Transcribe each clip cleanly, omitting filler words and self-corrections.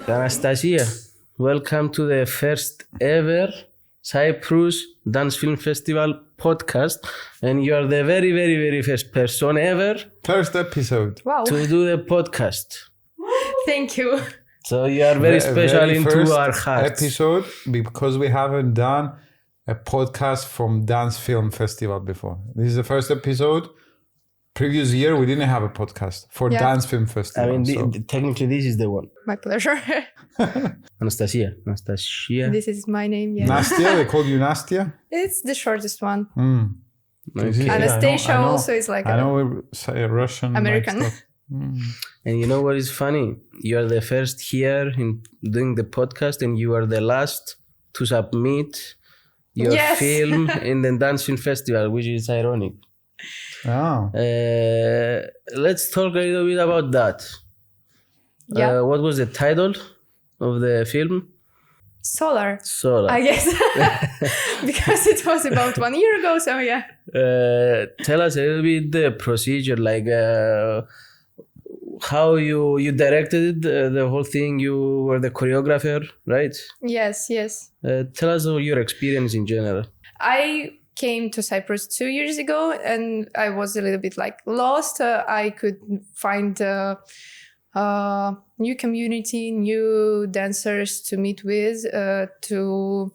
Anastasiia, welcome to the first ever Cyprus Dance Film Festival podcast, and you are the very, very, very first person ever First episode. Wow. to do the podcast. Thank you. So you are very special Very into first our hearts. episode because we haven't done a podcast from Dance Film Festival before. This is the first episode. Previous year we didn't have a podcast for Yeah. Dance Film I Festival. mean, so. technically this is the one. My pleasure. Anastasiia. This is my name, yeah. Nastia, they called you Nastia? It's the shortest one. Okay. Anastasia I know. also is like I know we say Russian. American. like stuff. And you know what is funny? You are the first here in doing the podcast, and you are the last to submit your Yes. film in the Dance Film Festival, which is ironic. Oh. Let's talk a little bit about that. Yeah. What was the title of the film? Solar, Solar. I guess. Because it was about 1 year ago, so yeah. Tell us a little bit the procedure, like how you directed it, the whole thing. You were the choreographer, right? Yes. Tell us your experience in general. I came to Cyprus 2 years ago and I was a little bit like lost. I could find new community, new dancers to meet with, to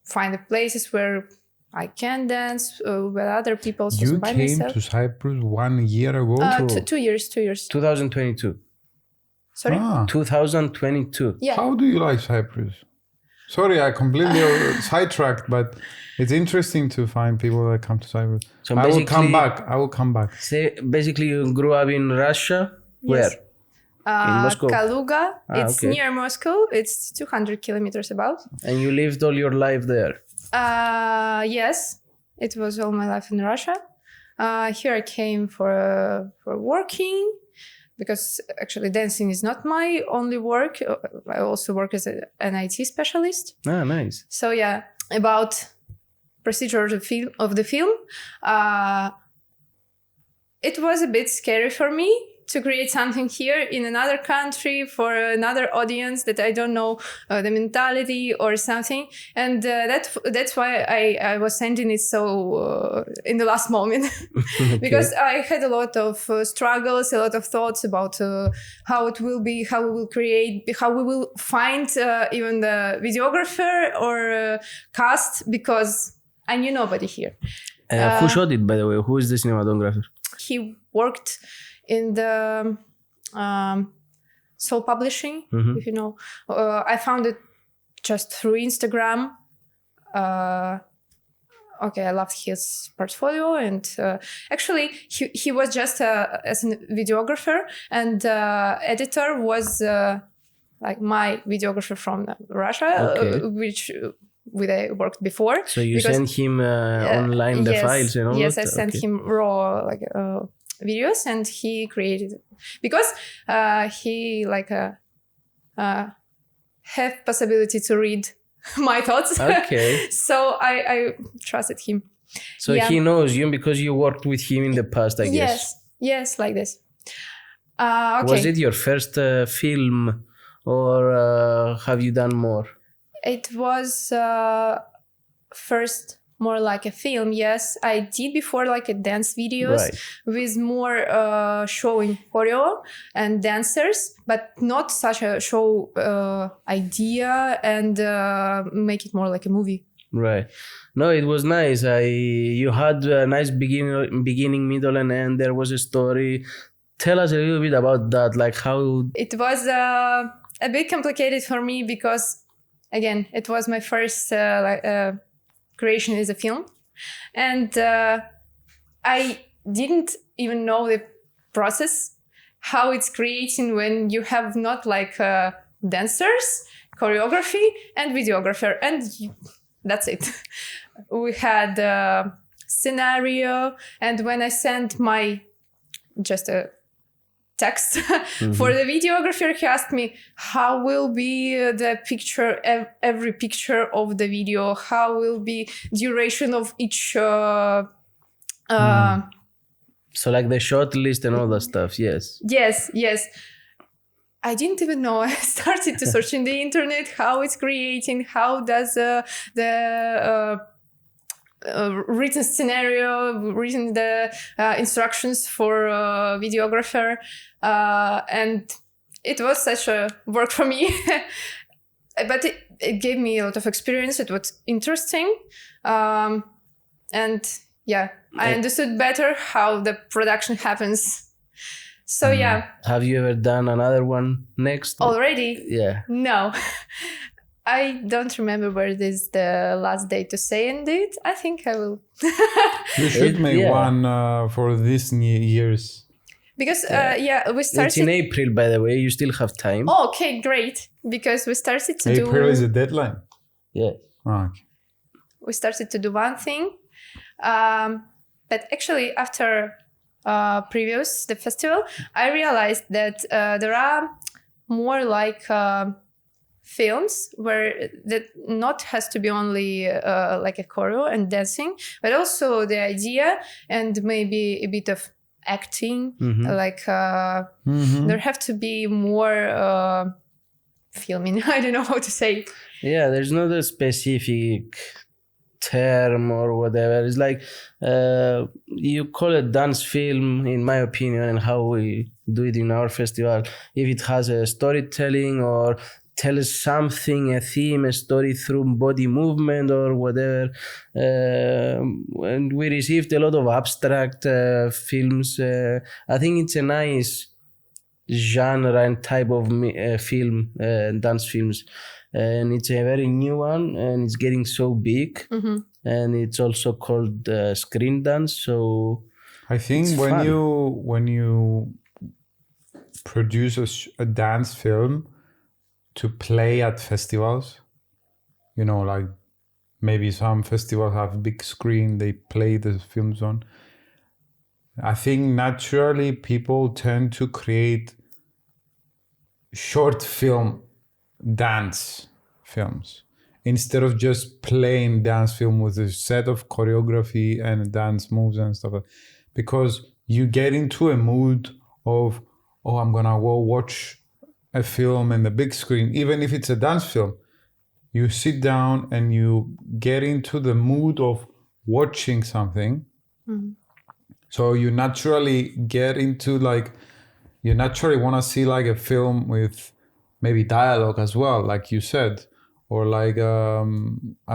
find the places where I can dance with other people. So You by came myself. to Cyprus 1 year ago? 2 years. 2022. Sorry? 2022. Yeah. How do you like Cyprus? Sorry, I completely sidetracked, but it's interesting to find people that come to Cyprus. So I will come basically- back. I will come back. Say, basically, you grew up in Russia. Where? Yes. In Moscow? Kaluga. It's okay. near Moscow. It's 200 kilometers about. And you lived all your life there. Yes, it was all my life in Russia. Here I came for working, because actually dancing is not my only work. I also work as an IT specialist. Ah, nice. So yeah, about procedure of the film, it was a bit scary for me to create something here in another country for another audience that I don't know the mentality or something, and that's why I was sending it so in the last moment. Because I had a lot of struggles, a lot of thoughts about how it will be, how we will create, how we will find even the videographer or cast, because I knew nobody here. Who shot it, by the way? Who is the cinematographer? He worked in the Soul Publishing, if you know. I found it just through Instagram. I loved his portfolio, and actually he was just as a videographer, and editor was like my videographer from Russia, Okay. which I worked before. So you Because- sent him online the yes, files and all yes, that? I sent Okay. him raw videos, and he created it because he have possibility to read my thoughts. Okay. So I trusted him. So Yeah. he knows you because you worked with him in the past, I guess. Yes, like this. Okay. Was it your first film, or have you done more? It was first more like a film. Yes, I did before like a dance videos Right. with more showing choreo and dancers, but not such a show idea and make it more like a movie. Right. No, it was nice. You had a nice beginning, middle, and end. There was a story. Tell us a little bit about that, like how. It was a bit complicated for me because, again, it was my first creation as a film, and I didn't even know the process, how it's creating when you have not like dancers, choreography, and videographer, and that's it. We had a scenario, and when I sent my just a text for the videographer, he asked me how will be the picture, every picture of the video, how will be duration of each So like the shot list and all that stuff, yes. yes. I didn't even know. I started to search in the internet how it's creating, how does the written scenario, written the instructions for videographer, and it was such a work for me. But it gave me a lot of experience. It was interesting, and yeah, I understood better how the production happens. So yeah. Have you ever done another one next? Already? Yeah. No. I don't remember where is the last day to say it. I think I will. You should make Yeah. one for this new year's. Because we started. It's in April, by the way. You still have time. Oh, okay, great. Because we started to do. April is the deadline. Yeah. Oh, okay. We started to do one thing, but actually after Fivos, the festival, I realized that there are more like films where that not has to be only like a choreo and dancing, but also the idea and maybe a bit of acting. Like there have to be more filming. I don't know how to say it. Yeah, there's not a specific term or whatever. It's like you call it dance film, in my opinion, and how we do it in our festival. If it has a storytelling or tells something, a theme, a story through body movement or whatever. And we received a lot of abstract films. I think it's a nice genre and type of film, dance films. And it's a very new one, and it's getting so big. And it's also called screen dance. So I think when you produce a dance film to play at festivals, you know, like maybe some festivals have big screen, they play the films on. I think naturally people tend to create short film dance films instead of just plain dance film with a set of choreography and dance moves and stuff, because you get into a mood of, oh, I'm gonna go watch a film in the big screen. Even if it's a dance film, you sit down and you get into the mood of watching something. So you naturally get into like, you naturally want to see like a film with maybe dialogue as well, like you said, or like, I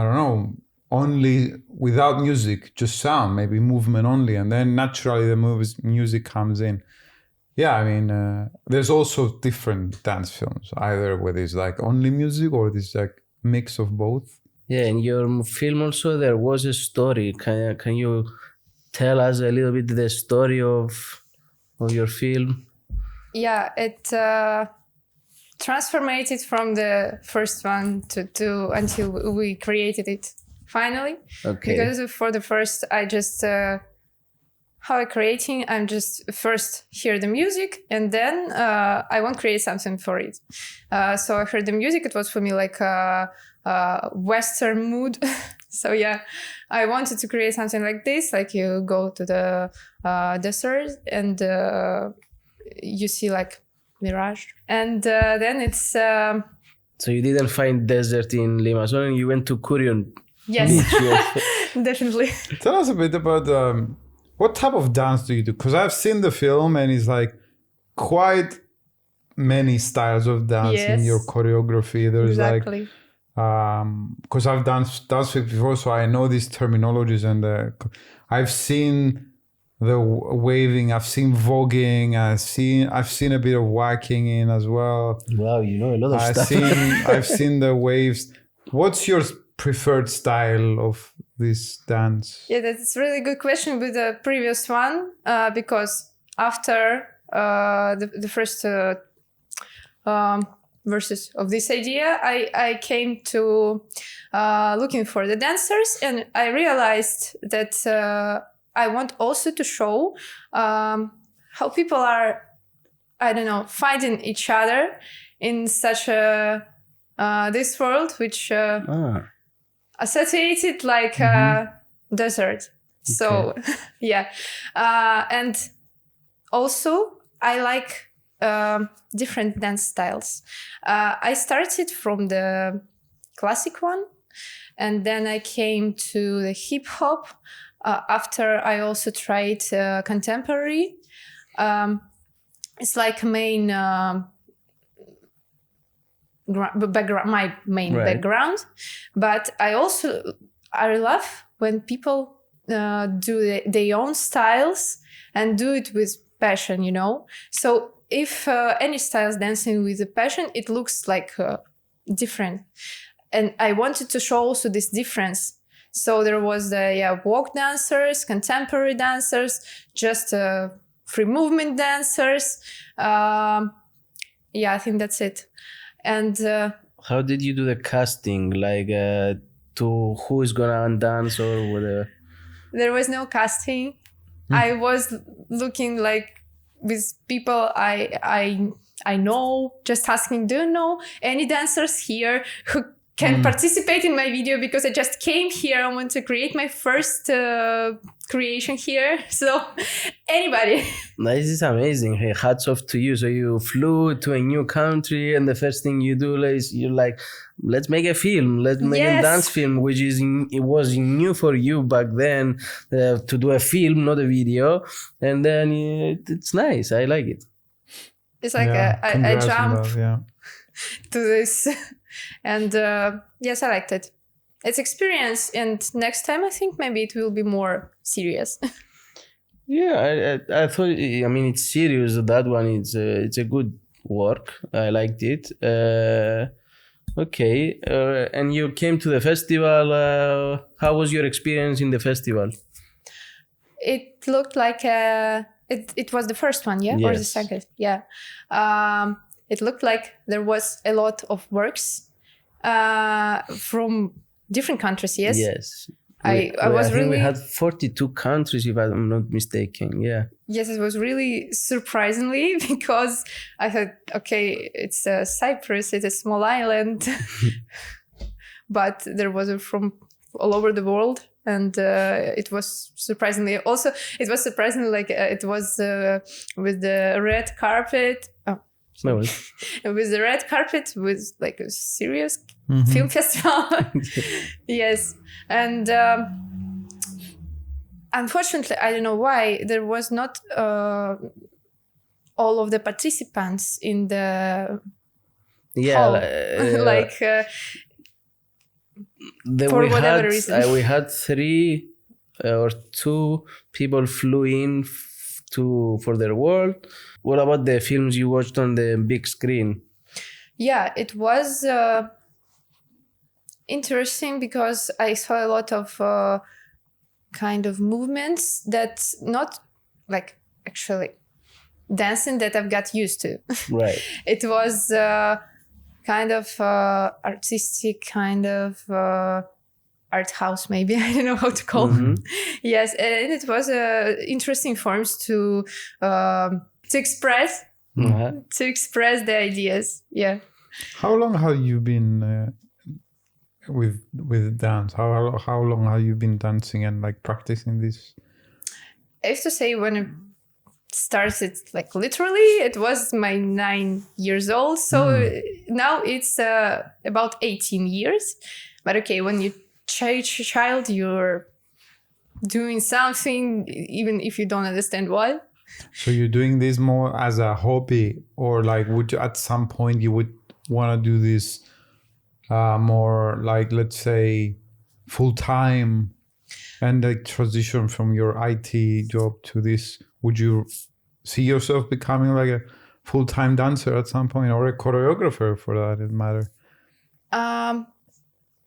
don't know, only without music, just sound, maybe movement only. And then naturally the music comes in. Yeah, I mean, there's also different dance films, either where there's like only music or there's like mix of both. yeah, in your film also there was a story. Can you tell us a little bit the story of your film? Yeah, it transformed from the first one to until we created it finally. Okay. Because for the first, I just how I creating, I'm just first hear the music and then I want to create something for it. So I heard the music. It was for me like a Western mood. So yeah, I wanted to create something like this. Like you go to the desert and you see like mirage, and then it's. So you didn't find desert in Limassol, and you went to Kurion. Yes, Beach, definitely. Tell us a bit about what type of dance do you do? Because I've seen the film and it's like quite many styles of dance in your choreography. There's exactly. Because I've danced before, so I know these terminologies, and I've seen the waving, I've seen voguing, I've seen a bit of whacking in as well. Wow, you know a lot of stuff. I've seen the waves. What's your preferred style of this dance? Yeah, that's a really good question with the previous one, because after the first verses of this idea, I came to looking for the dancers, and I realized that I want also to show how people are, I don't know, finding each other in such a this world, which associated like desert. So yeah, and also I like different dance styles. I started from the classic one, and then I came to the hip hop. After I also tried contemporary. It's like main my main background, but I love when people do their own styles and do it with passion, you know. So if any style is dancing with a passion, it looks like different, and I wanted to show also this difference. So there was the walk dancers, contemporary dancers, just free movement dancers. I think that's it. And how did you do the casting? Like to who is gonna dance or whatever? There was no casting. I was looking like with people I know, just asking, do you know any dancers here who can participate in my video, because I just came here. I want to create my first creation here. So anybody. This is amazing. Hey, hats off to you. So you flew to a new country, and the first thing you do is you're like, let's make a film. Let's make a dance film, which it was new for you back then to do a film, not a video. And then it's nice. I like it. It's like I jump to this. And yes, I liked it. It's experience, and next time I think maybe it will be more serious. I thought. I mean, it's serious. That one it's a good work. I liked it. Okay, and you came to the festival. How was your experience in the festival? It looked like it was the first one, or the second, It looked like there was a lot of works from different countries, yes? Yes. I think we had 42 countries, if I'm not mistaken, yeah. Yes, it was really surprisingly, because I thought, okay, it's Cyprus, it's a small island, but there was from all over the world. And it was surprisingly, also, it was surprisingly like it was with the red carpet. With the red carpet, with like a serious film festival. Yes. And unfortunately, I don't know why, there was not all of the participants in the hall. For whatever reason. We had 3 or 2 people flew in for their world. What about the films you watched on the big screen? Yeah, it was interesting because I saw a lot of kind of movements that's not like actually dancing that I've got used to. Right. It was kind of artistic, kind of art house, maybe. I don't know how to call them. Yes, and it was interesting forms to express the ideas. Yeah. How long have you been with dance? How long have you been dancing and like practicing this? I used to say when it started, like literally, it was my 9 years old. So now it's about 18 years. But okay, when you child, you're doing something, even if you don't understand why. So you're doing this more as a hobby, or like would you at some point you would want to do this more like, let's say, full time, and like transition from your IT job to this? Would you see yourself becoming like a full-time dancer at some point, or a choreographer for that matter?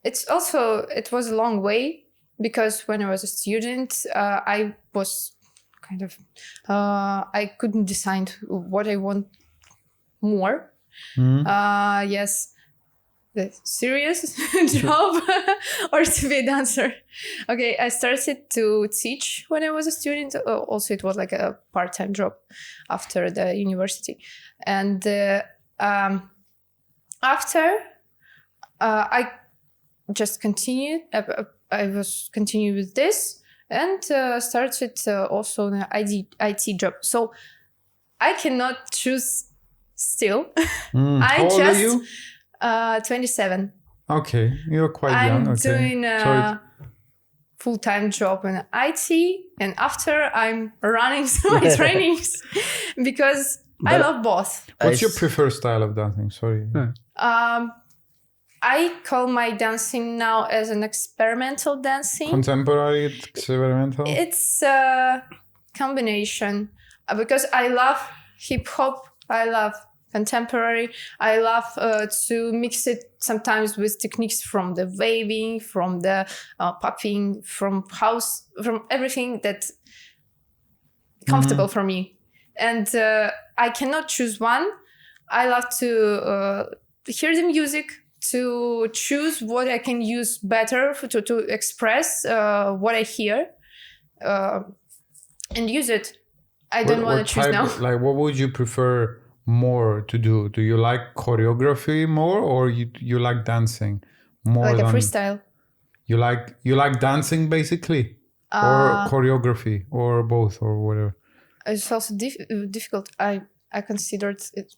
It was a long way, because when I was a student, I was kind of, I couldn't decide what I want more. Yes, the serious job or to be a dancer. Okay, I started to teach when I was a student. Also, it was like a part-time job after the university. And after, I just continued. I was continuing with this and started also an IT job. So I cannot choose still. How old are you? 27. Okay, you're quite young. I'm Okay. doing So a full-time job in IT, and after I'm running my trainings because I love both. what's your preferred style of dancing? Sorry. I call my dancing now as an experimental dancing. Contemporary, experimental? It's a combination because I love hip hop. I love contemporary. I love to mix it sometimes with techniques from the waving, from the popping, from house, from everything that's comfortable for me. And I cannot choose one. I love to hear the music, to choose what I can use better to express what I hear and use it. I don't want to choose now. Like, what would you prefer more to do? Do you like choreography more, or you like dancing more? Like than a freestyle. You like dancing basically, or choreography, or both, or whatever. It's also difficult. I considered it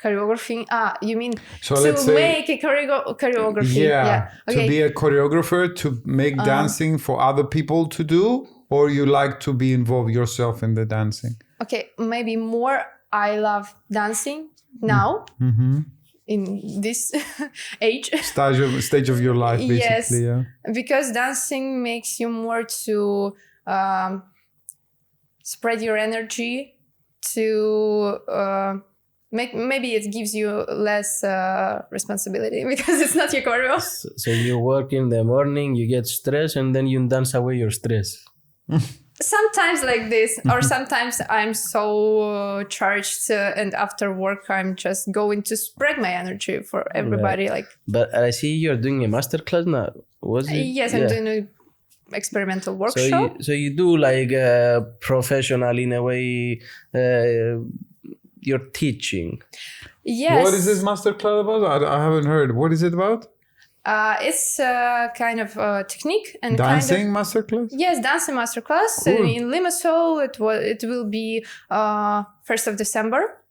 choreography. You mean so to let's say, make a choreography? Yeah. Okay. To be a choreographer, to make dancing for other people to do, or you like to be involved yourself in the dancing? Okay, maybe more. I love dancing now in this age. Stage of your life, basically. Yes, yeah. because dancing makes you more to spread your energy, to maybe it gives you less responsibility because it's not your choreo. So you work in the morning, you get stressed, and then you dance away your stress. Sometimes like this, or sometimes I'm so charged and after work I'm just going to spread my energy for everybody. Right. Like, but I see you're doing a masterclass now. Was it? Yes, I'm doing an experimental workshop. So you do like professional in a way. You're teaching. Yes. What is this masterclass about? I haven't heard. What is it about? It's a kind of technique and dancing kind of, masterclass. Yes, dancing masterclass. Cool. In Limassol. It will be 1st of December.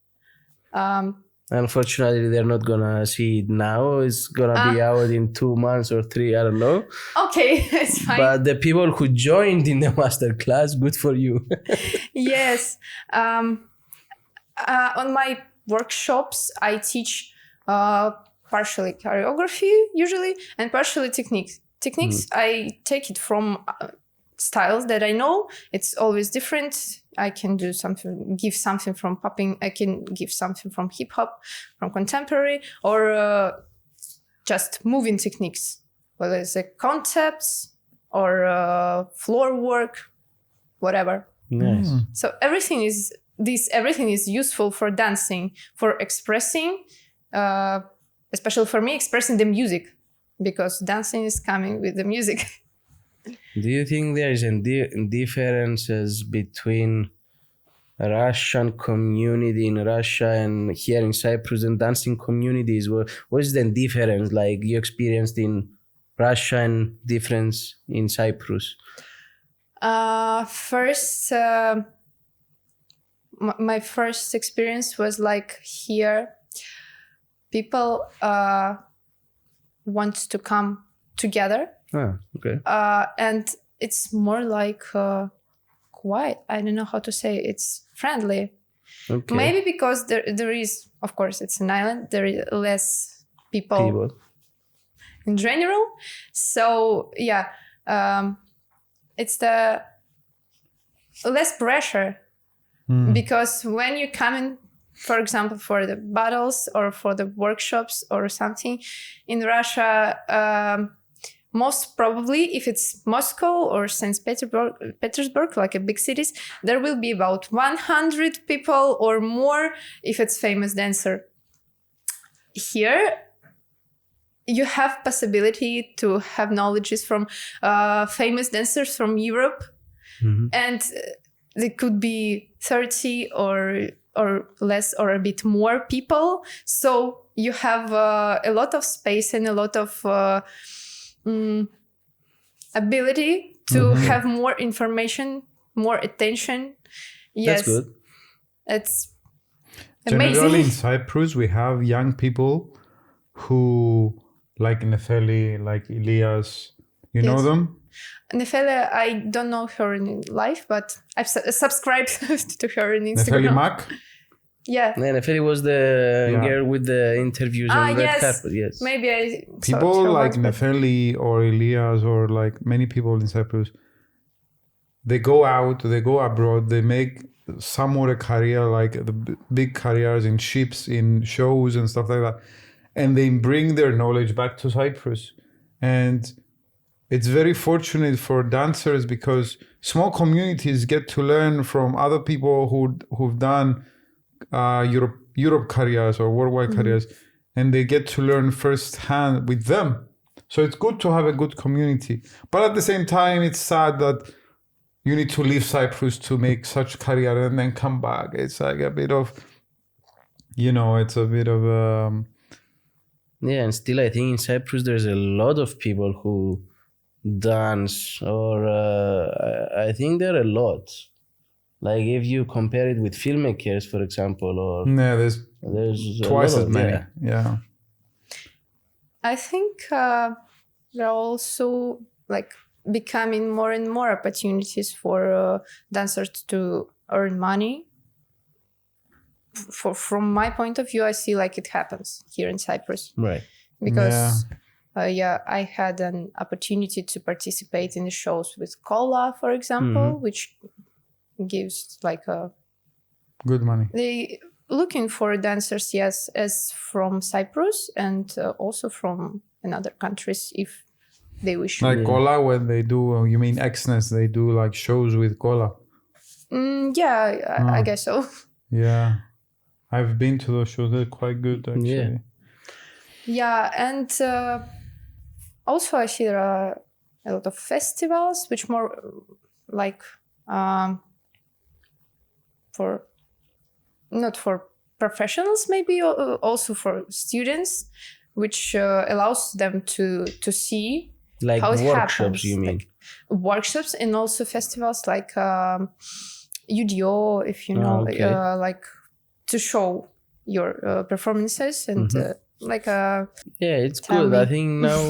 Unfortunately, they're not gonna see it now. It's gonna be out in 2 months or 3. I don't know. Okay, it's fine. But the people who joined in the masterclass, good for you. Yes. On my workshops, I teach partially choreography usually and partially techniques. I take it from styles that I know. It's always different. I can do something, give something from popping. I can give something from hip hop, from contemporary, or just moving techniques, whether it's concepts or floor work, whatever. Nice. So everything is useful for dancing, for expressing, especially for me, expressing the music, because dancing is coming with the music. Do you think there is differences between Russian community in Russia and here in Cyprus and dancing communities? What is the difference like you experienced in Russia and difference in Cyprus? First, my first experience was like here, people want to come together. Okay. And it's more like quiet. I don't know how to say. It's friendly. Okay. Maybe because there is, of course, it's an island. There is less people in general. So yeah, it's the less pressure because when you come in, for example, for the battles or for the workshops or something in Russia. Most probably, if it's Moscow or St. Petersburg, like a big cities, there will be about 100 people or more if it's famous dancer. Here, you have possibility to have knowledges from famous dancers from Europe, and there could be 30 or less or a bit more people. So you have a lot of space and a lot of ability to have more information, more attention. Yes, that's good. Generally, in amazing. Cyprus, we have young people who, like Nefeli, like Elias, you know Yes. them? Nefele, I don't know her in life, but I've subscribed to her on Nefeli Instagram. Mack? Yeah. And if it was the Yeah. girl with the interviews on red Yes. carpet, yes. Maybe I saw People her like once, but- Nefeli or Elias or like many people in Cyprus, they go out, they go abroad, they make somewhat a career, like the big careers in ships, in shows and stuff like that. And they bring their knowledge back to Cyprus. And it's very fortunate for dancers because small communities get to learn from other people who've done Europe careers or worldwide careers, and they get to learn firsthand with them. So it's good to have a good community. But at the same time, it's sad that you need to leave Cyprus to make such career and then come back. It's like a bit of, it's a bit of Yeah, and still I think in Cyprus there's a lot of people who dance, or I think there are a lot. Like if you compare it with filmmakers, for example, or there's there's twice a lot as of, many. Yeah. I think there are also like becoming more and more opportunities for dancers to earn money. From my point of view, I see like it happens here in Cyprus Right. because I had an opportunity to participate in the shows with Cola, for example, which gives like a Good money. they looking for dancers, yes, as from Cyprus and also from another countries if they wish. Like Cola, when they do, you mean Xness, they do like shows with Cola. I guess so. Yeah. I've been to those shows. They're quite good, actually. Yeah, and also I see there are a lot of festivals, which more like for not for professionals, maybe also for students, which allows them to see Like how it workshops, happens. you mean? Like workshops and also festivals like UDO, if you know, Okay. like to show your performances and like Yeah, it's Tell good. me. I think now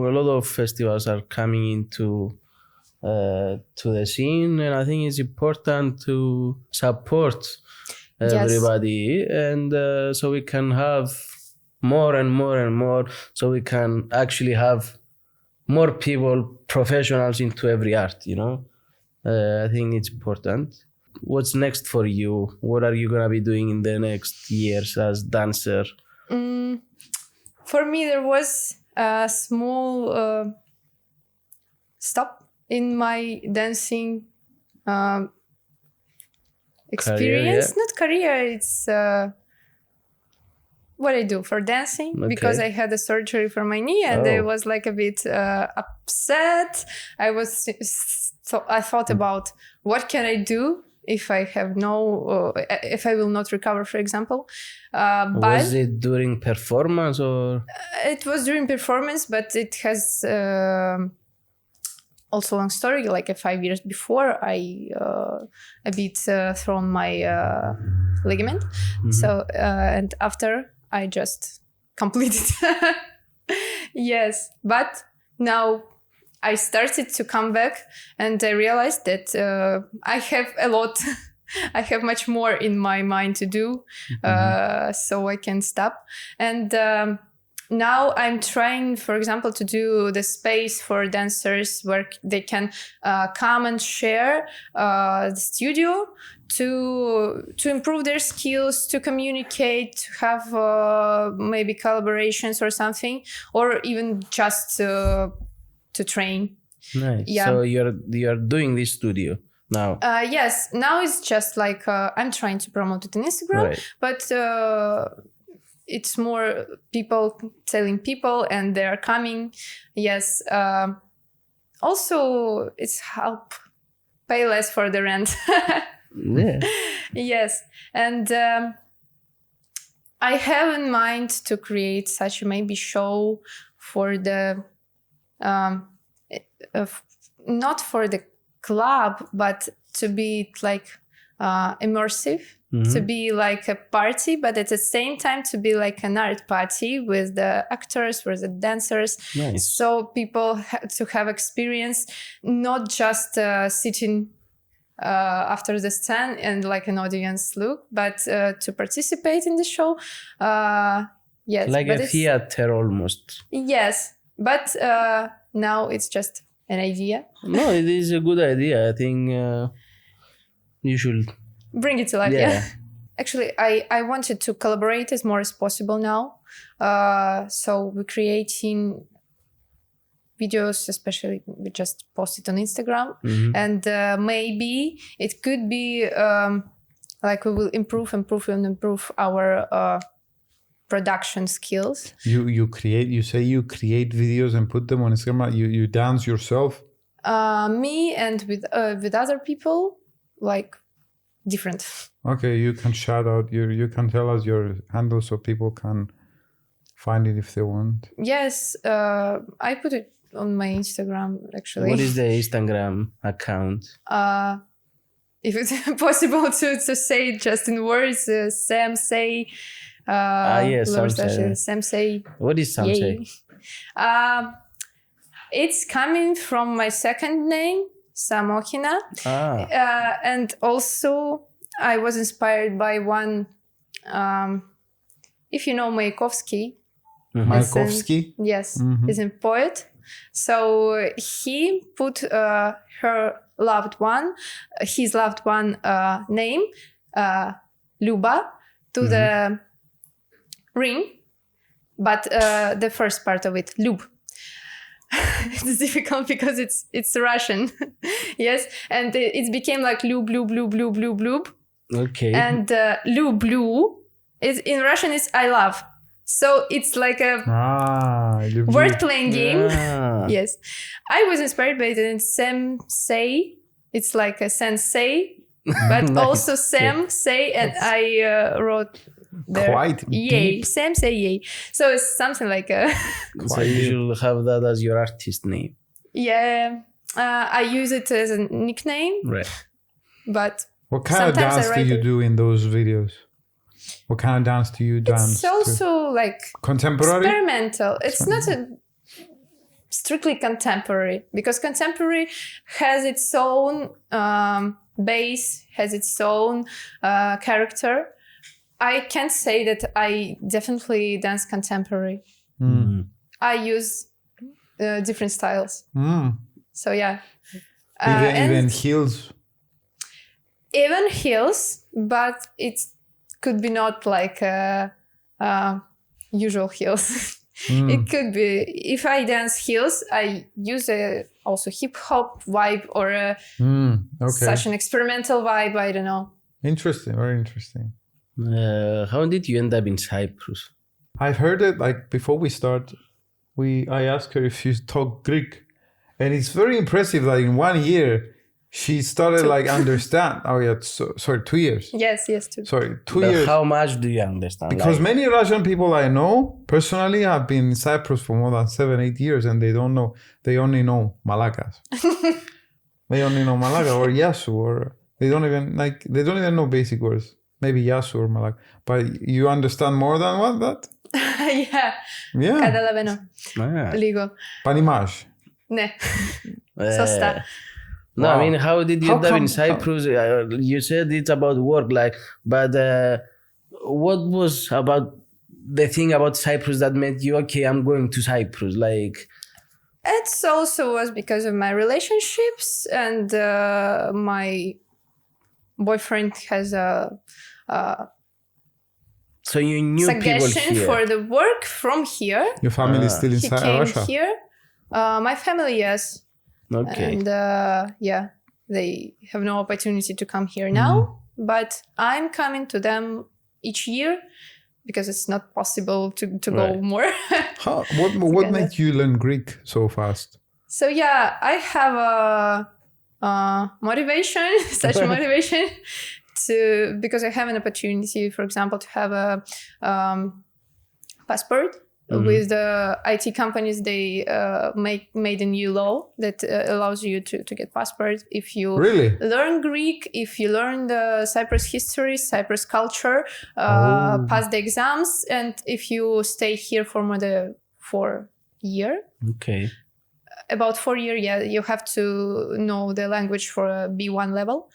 a lot of festivals are coming into to the scene, and I think it's important to support everybody, and so we can have more and more and more, so we can actually have more people, professionals into every art. I think it's important. What's next for you? What are you gonna be doing in the next years as dancer? For me, there was a small stop in my dancing experience. Career, Not career, it's what I do for dancing, because I had a surgery for my knee and I was like a bit upset. I thought about what can I do if I have if I will not recover, for example. Was it during performance or? It was during performance, but it has also a long story. Like 5 years before, I a bit thrown my ligament. So and after I just completed. Yes, but now I started to come back and I realized that I have a lot. I have much more in my mind to do, so I can stop. And now I'm trying, for example, to do the space for dancers where they can come and share the studio to improve their skills, to communicate, to have maybe collaborations or something, or even just to train. Nice. Yeah. So you're doing this studio now. Yes, now it's just like I'm trying to promote it on Instagram, Right. but it's more people telling people and they're coming. Yes. Also, it's help pay less for the rent. Yeah. Yes. And I have in mind to create such a maybe show for the not for the club, but to be like immersive to be like a party, but at the same time to be like an art party with the actors, with the dancers. Nice. So people to have experience, not just sitting after the stand and like an audience look, but to participate in the show. Yes, Like but a theater almost. Yes, but now it's just an idea. No, it is a good idea. I think you should. Bring it to life, yeah. Actually, I wanted to collaborate as more as possible now. So we're creating videos, especially we just post it on Instagram. And maybe it could be like we will improve our production skills. You create videos and put them on Instagram. You dance yourself? Me and with other people, like different. Okay, you can shout out you can tell us your handle so people can find it if they want. Yes, I put it on my Instagram actually. What is the Instagram account? If it's possible to say it just in words, Sam say. Yes, Sam say. What is Sam say? It's coming from my second name, Samokhina. And also I was inspired by one, if you know Mayakovsky. Mayakovsky? Yes, he's a poet. So he put his loved one name, Luba, to the ring, but the first part of it, Lub. It's difficult because it's Russian. Yes, and it became like Lub, Lub, Lub, Lub, Lub, Lub. Okay. And Lub, Lu is in Russian is I love. So it's like a word playing game. Yes. I was inspired by the sensei. It's like a sensei, but Nice. also Sam say, and I wrote there. Quite yay. deep. Sam say yay. So it's something like a So you should have that as your artist name. yeah. I use it as a nickname, Right. but What kind of sometimes I dance do write you it. do in those videos? What kind of dance do you dance? It's also like Contemporary? experimental. It's not a strictly contemporary, because contemporary has its own base, has its own character. I can't say that I definitely dance contemporary. I use different styles. So yeah. Even heels? Even heels, but it could be not like usual heels. It could be, if I dance heels, I use also hip hop vibe or such an experimental vibe. I don't know. Interesting, very interesting. How did you end up in Cyprus? I've heard it like before we start, I asked her if she talked Greek, and it's very impressive. Like in 1 year, she started like understand. Oh yeah, sorry, 2 years. Yes, too. Sorry, 2 But years. how much do you understand? Because Like, many Russian people I know personally have been in Cyprus for more than 7-8 years, and they don't know. They only know Malakas. They only know Malaga or Yasu, or they don't even know basic words. Maybe Yasu or Malak. But you understand more than what that? Yeah. Yeah. Καταλαβαίνω. Λίγο. Panimaj. Ναι. Σωστά. No, Wow. I mean, how did you How end up in come- Cyprus? You said it's about work, like, but what was about the thing about Cyprus that made you, okay, I'm going to Cyprus? Like, It also was because of my relationships, and my boyfriend has a so you knew people suggestion here. for the work from here. Your family is still He inside came Russia. here. My family, yes. Okay. And yeah, they have no opportunity to come here now, but I'm coming to them each year because it's not possible to go Right. more. What made you learn Greek so fast? So yeah, I have a motivation, such a motivation because I have an opportunity, for example, to have a passport with the IT companies, they made a new law that allows you to get passport if you Really? learn Greek, if you learn the Cyprus history, Cyprus culture, pass the exams, and if you stay here for more than 4 years. Okay. About 4 years, yeah, you have to know the language for a B1 level.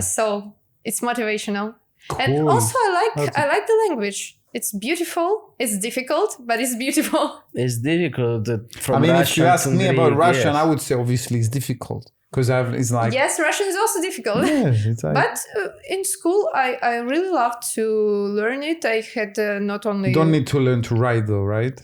So it's motivational. And Cool. also I like the language. It's beautiful. It's difficult, but it's beautiful. It's difficult from I mean, Russian if you ask to me Greek, about Russian, yes. I would say obviously it's difficult because it's like Yes, Russian is also difficult. yes, it's like But in school, I really loved to learn it. I had not only... you don't need to learn to write though, right?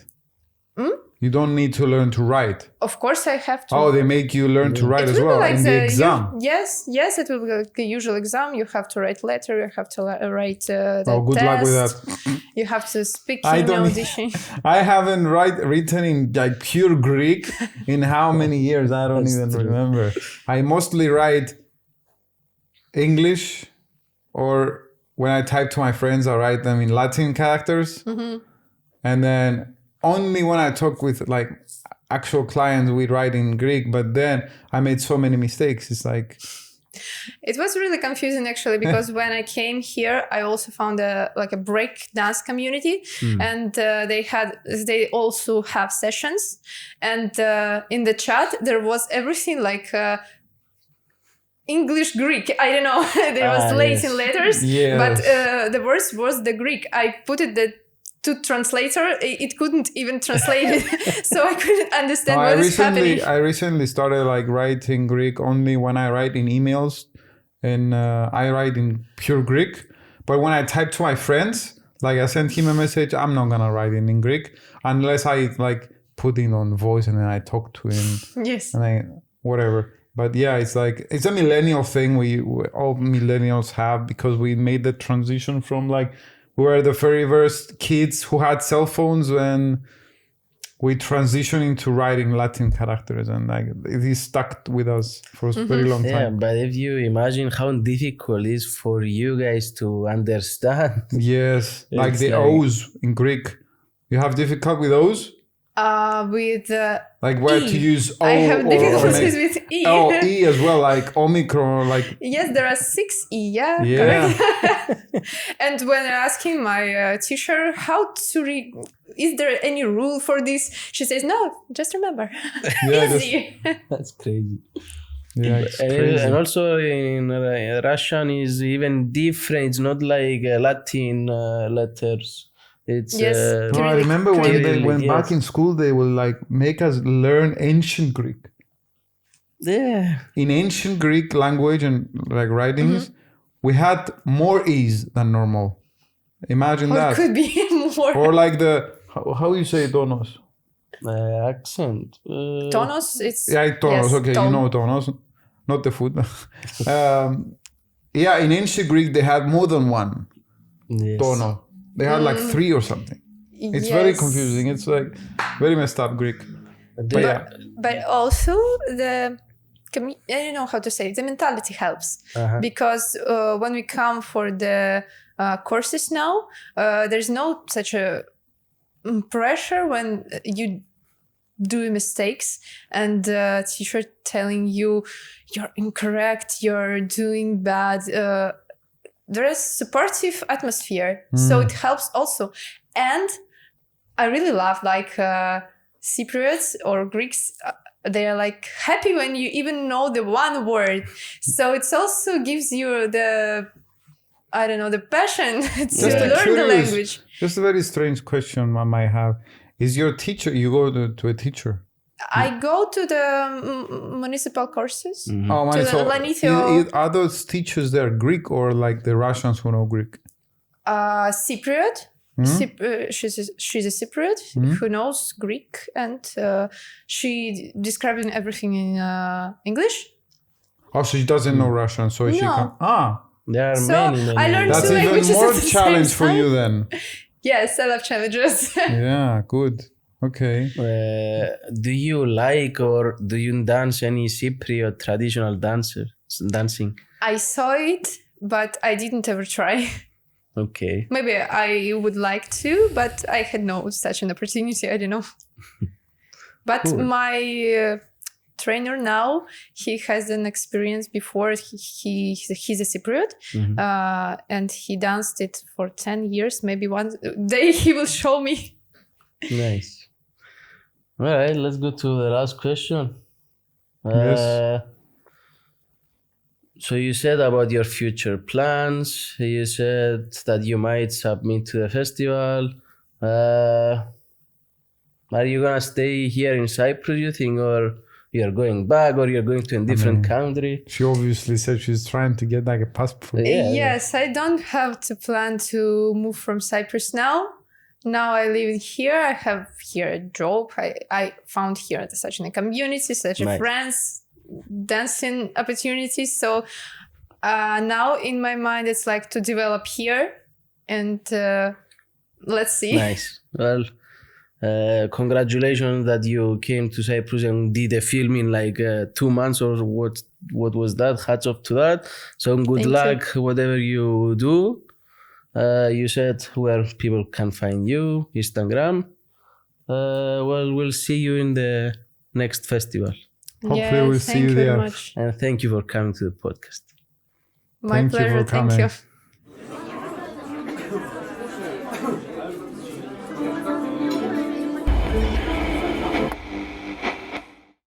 You don't need to learn to write. Of course, I have to. Oh, they make you learn to write It as will well be like in the exam. Yes, it will be like the usual exam. You have to write letter. You have to write the Good test. luck with that. You have to speak I in don't- audition. I haven't written in like pure Greek in how many years? I don't That's even true. remember. I mostly write English, or when I type to my friends, I write them in Latin characters. And then only when I talk with like actual clients, we write in Greek. But then I made so many mistakes. It's like, It was really confusing actually because when I came here, I also found a break dance community, and they also have sessions, and in the chat there was everything like English Greek. I don't know. There was Latin letters, Yes. but the worst was the Greek. I put it to translator, it couldn't even translate it, so I couldn't understand what is happening. I recently started like writing Greek only when I write in emails, and I write in pure Greek. But when I type to my friends, like I send him a message, I'm not gonna write it in Greek unless I like put it on voice and then I talk to him. Yes. And whatever. But yeah, it's like it's a millennial thing we all millennials have, because we made the transition from like we were the very first kids who had cell phones when we transitioned into writing Latin characters, and like it is stuck with us for a very long Yeah, time. but if you imagine how difficult it is for you guys to understand. Yes, like It's the like- O's in Greek. You have difficulty with O's? With Like where E. to use O I have or difficulties with E. Oh, E as well, like Omicron, like Yes, there are 6 E, yeah. Yeah. Correct. And when I'm asking my teacher how to is there any rule for this? She says, no, just remember. Yeah, Easy. That's crazy. yeah, it's crazy. And also in Russian is even different. It's not like Latin letters. It's Yes. No, I Cyrillic. remember when Cyrillic, back yes. in school they will like make us learn ancient Greek. Yeah. In ancient Greek language and like writings, we had more E's than normal. Imagine Or that. could be more. Or like the how you say tonos? Accent. Tonos, it's... Yeah, tonos. yes, Okay, tone. you know tonos, not the food. Yeah, in ancient Greek they had more than one Yes. tono. They had like 3 or something. It's very Yes. confusing. It's like very messed up Greek. But yeah, But also I don't know how to say it, the mentality helps. Because when we come for the courses now, there's no such a pressure when you do mistakes and teacher telling you you're incorrect, you're doing bad. There is supportive atmosphere, so it helps also. And I really love like Cypriots or Greeks. They are like happy when you even know the one word. So it also gives you the passion to learn the language. Just a very strange question I might have. Is your teacher, you go to a teacher? I go to the municipal courses. Oh, my, To the so Lanithio. are those teachers there Greek or like the Russians who know Greek? Cypriot. She's a Cypriot who knows Greek, and she describing everything in English. Oh, so she doesn't know Russian, so she No. can... There are So, many. I learned That's two even languages more at the same challenge for time. you then. Yes, I love challenges. Yeah, good. Okay. Do you like or do you dance any Cypriot traditional dancing? I saw it, but I didn't ever try. Okay. Maybe I would like to, but I had no such an opportunity. I don't know. But Cool. my trainer now, he has an experience before. He's a Cypriot, and he danced it for 10 years. Maybe one day he will show me. Nice. All right, let's go to the last question. Yes. So you said about your future plans. You said that you might submit to the festival. Are you gonna stay here in Cyprus, you think, or you're going back, or you're going to a different country? She obviously said she's trying to get like a passport. Yeah, Yes, I don't have to plan to move from Cyprus now. Now I live in here. I have here a job. I found here such a community, such a Nice. friends, dancing opportunities. So now in my mind, it's like to develop here, and let's see. Nice. Well, congratulations that you came to Cyprus and did a film in like 2 months or what was that? Hats off to that. So good Thank you. luck, whatever you do. You said where people can find you, Instagram. Well, we'll see you in the next festival. Hopefully we'll see thank you you very there. much. And thank you for coming to the podcast. My Thank you pleasure. for Thank coming. you.